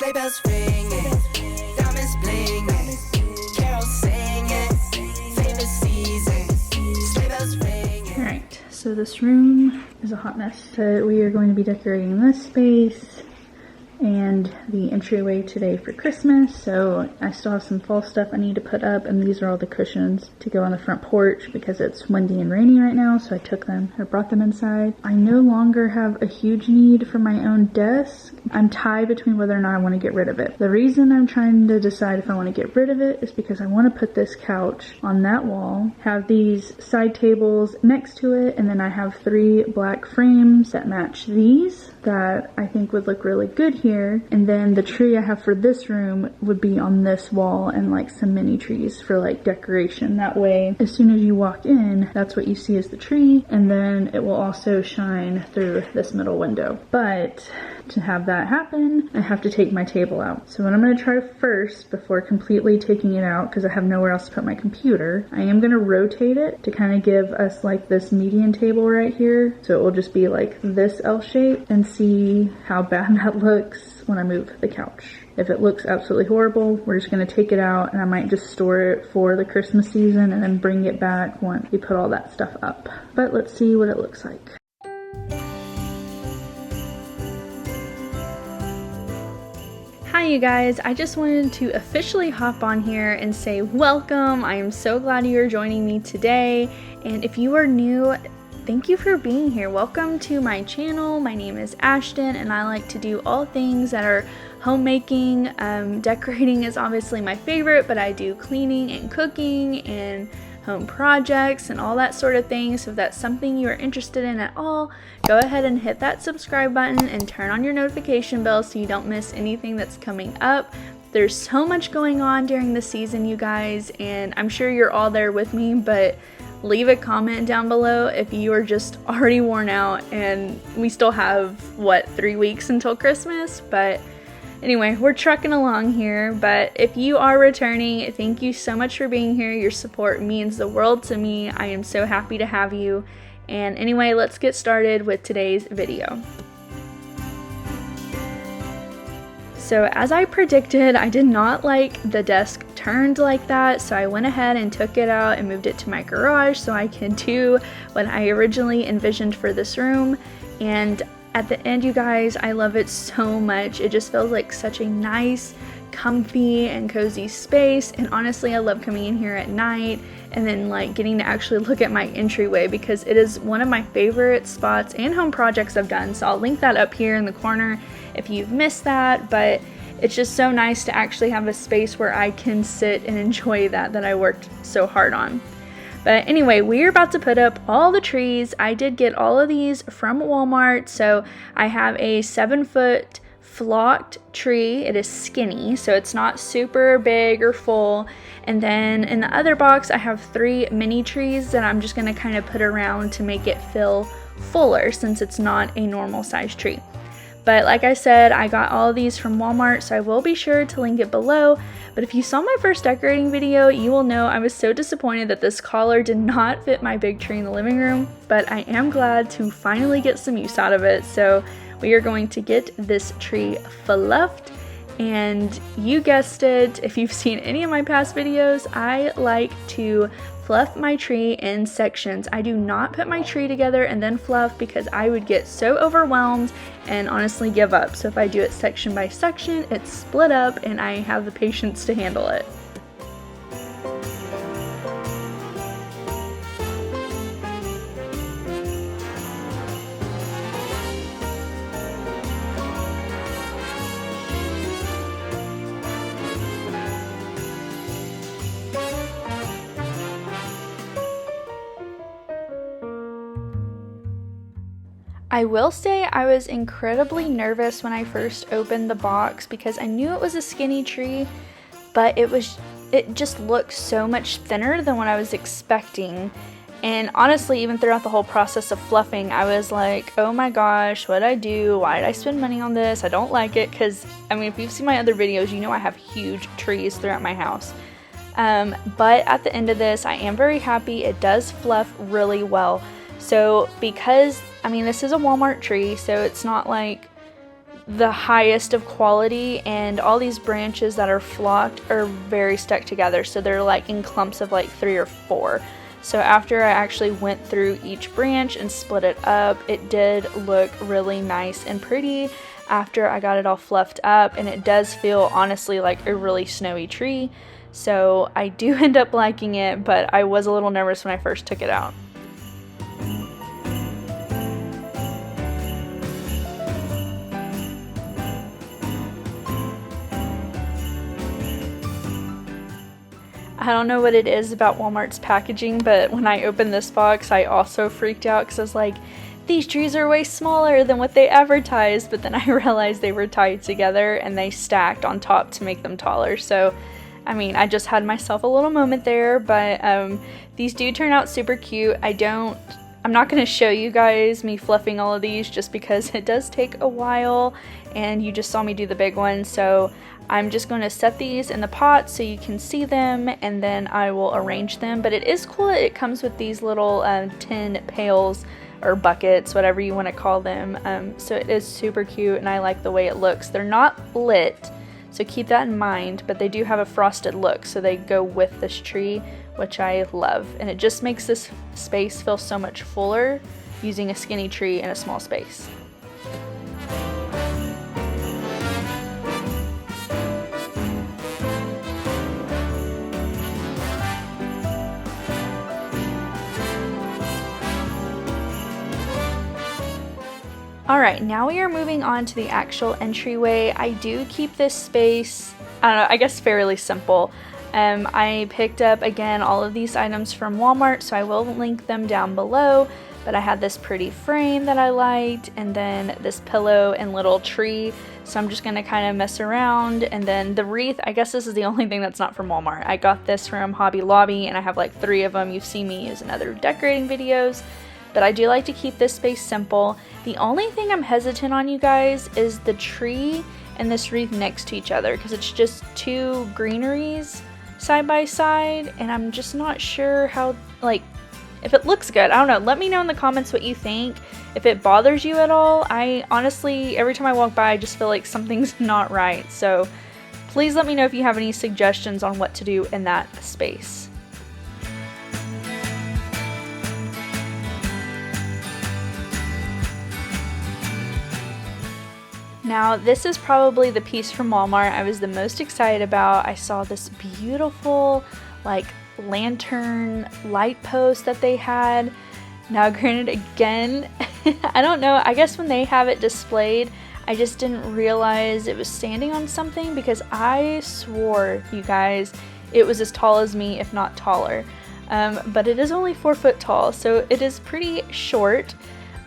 Sleigh bells ringing, diamonds blinging, carols singing, favorite season. Sleigh bells ringing. Alright, so this room is a hot mess. So we are going to be decorating this space and the entryway today for Christmas. So I still have some fall stuff I need to put up, and these are all the cushions to go on the front porch because it's windy and rainy right now, so I took them or brought them inside. I no longer have a huge need for my own desk. I'm tied between whether or not I want to get rid of it. The reason I'm trying to decide if I want to get rid of it is because I want to put this couch on that wall, have these side tables next to it, and then I have 3 black frames that match these that I think would look really good here. And then the tree I have for this room would be on this wall, and like some mini trees for like decoration. That way, as soon as you walk in, that's what you see is the tree, and then it will also shine through this middle window. But to have that happen, I have to take my table out. So what I'm going to try first, before completely taking it out, because I have nowhere else to put my computer, I am going to rotate it to kind of give us like this median table right here. So it will just be like this L shape, and see how bad that looks when I move the couch. If it looks absolutely horrible, we're just going to take it out, and I might just store it for the Christmas season and then bring it back once we put all that stuff up. But let's see what it looks like. Hi you guys, I just wanted to officially hop on here and say welcome. I am so glad you're joining me today, and if you are new, thank you for being here. Welcome to my channel. My name is Ashton, and I like to do all things that are homemaking. Decorating is obviously my favorite, but I do cleaning and cooking and home projects and all that sort of thing. So if that's something you are interested in at all, go ahead and hit that subscribe button and turn on your notification bell so you don't miss anything that's coming up. There's so much going on during the season, you guys, and I'm sure you're all there with me, but leave a comment down below if you are just already worn out, and we still have, what, 3 weeks until Christmas? But anyway, we're trucking along here. But if you are returning, thank you so much for being here. Your support means the world to me. I am so happy to have you. And anyway, let's get started with today's video. So as I predicted, I did not like the desk turned like that, so I went ahead and took it out and moved it to my garage so I can do what I originally envisioned for this room. And at the end, you guys, I love it so much. It just feels like such a nice, comfy and cozy space, and honestly I love coming in here at night and then like getting to actually look at my entryway, because it is one of my favorite spots and home projects I've done. So I'll link that up here in the corner if you've missed that. But it's just so nice to actually have a space where I can sit and enjoy that I worked so hard on. But anyway, we're about to put up all the trees. I did get all of these from Walmart. So I have a 7-foot flocked tree. It is skinny, so it's not super big or full. And then in the other box, I have 3 mini trees that I'm just gonna kind of put around to make it feel fuller, since it's not a normal size tree. But like I said, I got all of these from Walmart, so I will be sure to link it below. But if you saw my first decorating video, you will know I was so disappointed that this collar did not fit my big tree in the living room, but I am glad to finally get some use out of it. So we are going to get this tree fluffed, and you guessed it, if you've seen any of my past videos, I like to fluff my tree in sections. I do not put my tree together and then fluff, because I would get so overwhelmed and honestly give up. So if I do it section by section, it's split up and I have the patience to handle it. I will say I was incredibly nervous when I first opened the box, because I knew it was a skinny tree, but it just looked so much thinner than what I was expecting. And honestly, even throughout the whole process of fluffing, I was like, oh my gosh, what'd I do? Why did I spend money on this? I don't like it, because I mean, if you've seen my other videos, you know I have huge trees throughout my house. But at the end of this, I am very happy. It does fluff really well. So because, I mean, this is a Walmart tree, so it's not like the highest of quality, and all these branches that are flocked are very stuck together, so they're like in clumps of like 3 or 4. So after I actually went through each branch and split it up, it did look really nice and pretty after I got it all fluffed up, and it does feel honestly like a really snowy tree. So I do end up liking it, but I was a little nervous when I first took it out. I don't know what it is about Walmart's packaging, but when I opened this box, I also freaked out because I was like, these trees are way smaller than what they advertised, but then I realized they were tied together and they stacked on top to make them taller. So, I mean, I just had myself a little moment there, but these do turn out super cute. I'm not going to show you guys me fluffing all of these just because it does take a while, and you just saw me do the big one, so I'm just going to set these in the pot so you can see them, and then I will arrange them. But it is cool that it comes with these little tin pails or buckets, whatever you want to call them. So it is super cute, and I like the way it looks. They're not lit, so keep that in mind, but they do have a frosted look, so they go with this tree, which I love. And it just makes this space feel so much fuller using a skinny tree in a small space. Alright, now we are moving on to the actual entryway. I do keep this space, I don't know, I guess fairly simple. I picked up, again, all of these items from Walmart, so I will link them down below. But I had this pretty frame that I liked, and then this pillow and little tree. So I'm just going to kind of mess around. And then the wreath, I guess this is the only thing that's not from Walmart. I got this from Hobby Lobby, and I have like 3 of them. You've seen me use in other decorating videos. But I do like to keep this space simple. The only thing I'm hesitant on, you guys, is the tree and this wreath next to each other, because it's just 2 greeneries side by side, and I'm just not sure how, like, if it looks good. I don't know. Let me know in the comments what you think. If it bothers you at all. I honestly, every time I walk by, I just feel like something's not right. So please let me know if you have any suggestions on what to do in that space. Now, this is probably the piece from Walmart I was the most excited about. I saw this beautiful, like, lantern light post that they had. Now, granted, again, I don't know, I guess when they have it displayed, I just didn't realize it was standing on something, because I swore, you guys, it was as tall as me, if not taller. But it is only 4 foot tall, so it is pretty short,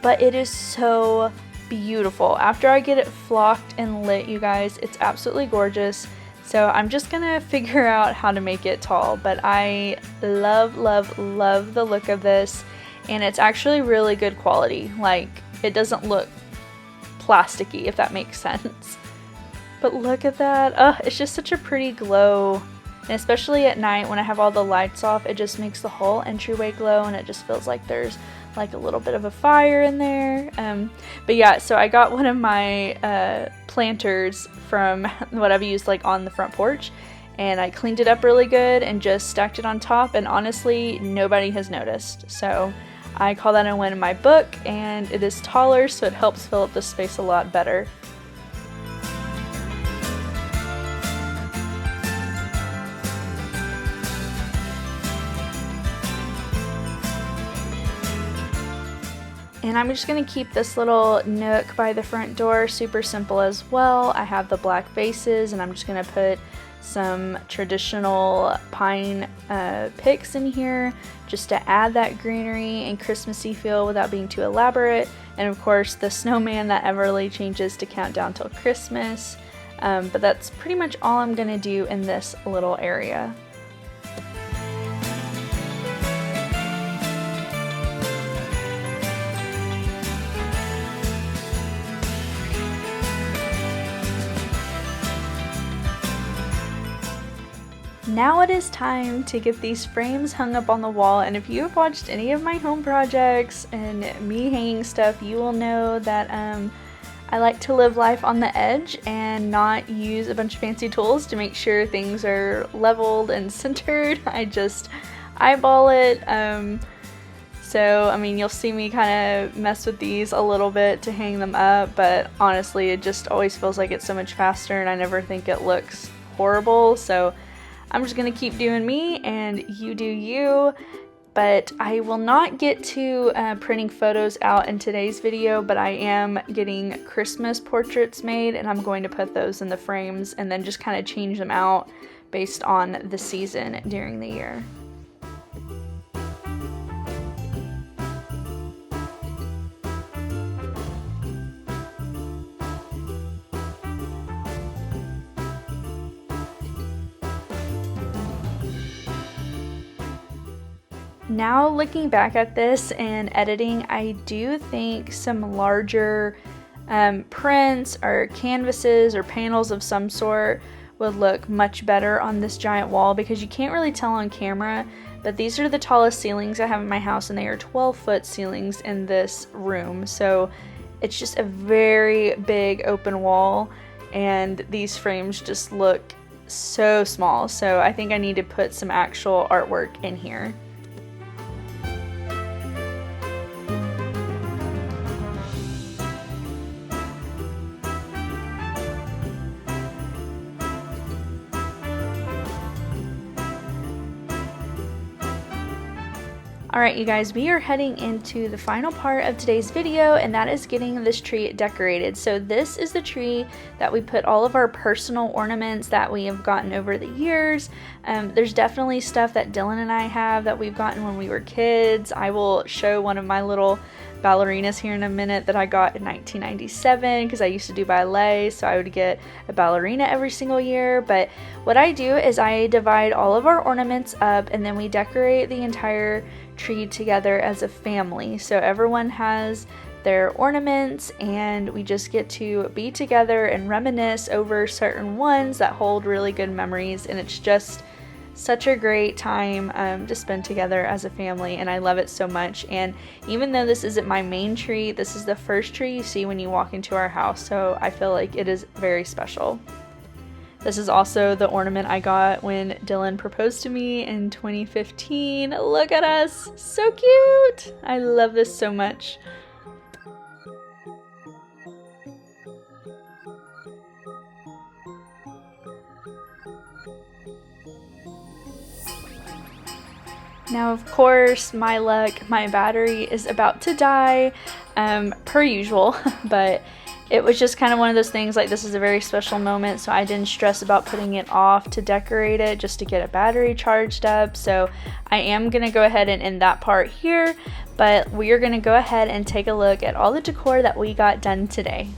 but it is so beautiful. After I get it flocked and lit, you guys, it's absolutely gorgeous. So I'm just gonna figure out how to make it tall, but I love, love, love the look of this, and it's actually really good quality. Like, it doesn't look plasticky, if that makes sense. But look at that. It's just such a pretty glow, and especially at night when I have all the lights off, it just makes the whole entryway glow, and it just feels like there's like a little bit of a fire in there. But yeah, so I got one of my planters from what I've used like on the front porch, and I cleaned it up really good and just stacked it on top, and honestly nobody has noticed. So I call that a win in my book, and it is taller, so it helps fill up the space a lot better. And I'm just going to keep this little nook by the front door super simple as well. I have the black vases, and I'm just going to put some traditional pine picks in here just to add that greenery and Christmassy feel without being too elaborate. And of course the snowman that Everly changes to count down till Christmas. But that's pretty much all I'm going to do in this little area. Now it is time to get these frames hung up on the wall, and if you have watched any of my home projects and me hanging stuff, you will know that I like to live life on the edge and not use a bunch of fancy tools to make sure things are leveled and centered. I just eyeball it. So, I mean, you'll see me kind of mess with these a little bit to hang them up, but honestly, it just always feels like it's so much faster and I never think it looks horrible. So I'm just gonna keep doing me and you do you. But I will not get to printing photos out in today's video, but I am getting Christmas portraits made and I'm going to put those in the frames and then just kind of change them out based on the season during the year. Now looking back at this and editing, I do think some larger prints or canvases or panels of some sort would look much better on this giant wall, because you can't really tell on camera, but these are the tallest ceilings I have in my house and they are 12-foot ceilings in this room. So it's just a very big open wall and these frames just look so small. So I think I need to put some actual artwork in here. Alright you guys, we are heading into the final part of today's video, and that is getting this tree decorated. So this is the tree that we put all of our personal ornaments that we have gotten over the years. There's definitely stuff that Dylan and I have that we've gotten when we were kids. I will show one of my little ballerinas here in a minute that I got in 1997 because I used to do ballet, so I would get a ballerina every single year. But what I do is I divide all of our ornaments up and then we decorate the entire tree together as a family. So everyone has their ornaments and we just get to be together and reminisce over certain ones that hold really good memories, and it's just such a great time to spend together as a family, and I love it so much. And even though this isn't my main tree, this is the first tree you see when you walk into our house, so I feel like it is very special. This is also the ornament I got when Dylan proposed to me in 2015. Look at us, so cute! I love this so much. Now, of course, my luck, my battery is about to die, per usual, but it was just kind of one of those things, like this is a very special moment, so I didn't stress about putting it off to decorate it just to get a battery charged up. So I am going to go ahead and end that part here, but we are going to go ahead and take a look at all the decor that we got done today.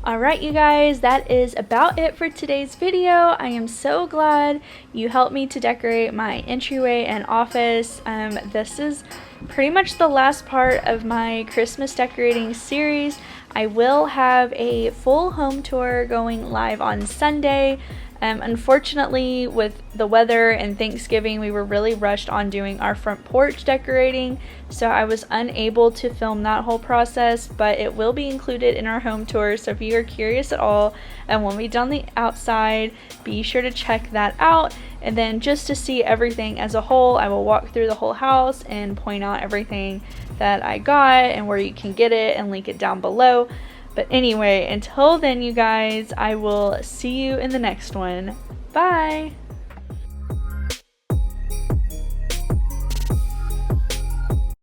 Alright you guys, that is about it for today's video. I am so glad you helped me to decorate my entryway and office. This is pretty much the last part of my Christmas decorating series. I will have a full home tour going live on Sunday. Unfortunately, with the weather and Thanksgiving, we were really rushed on doing our front porch decorating, so I was unable to film that whole process, but it will be included in our home tour. So if you are curious at all and want me done the outside, be sure to check that out. And then just to see everything as a whole, I will walk through the whole house and point out everything that I got and where you can get it and link it down below. But anyway, until then, you guys, I will see you in the next one. Bye!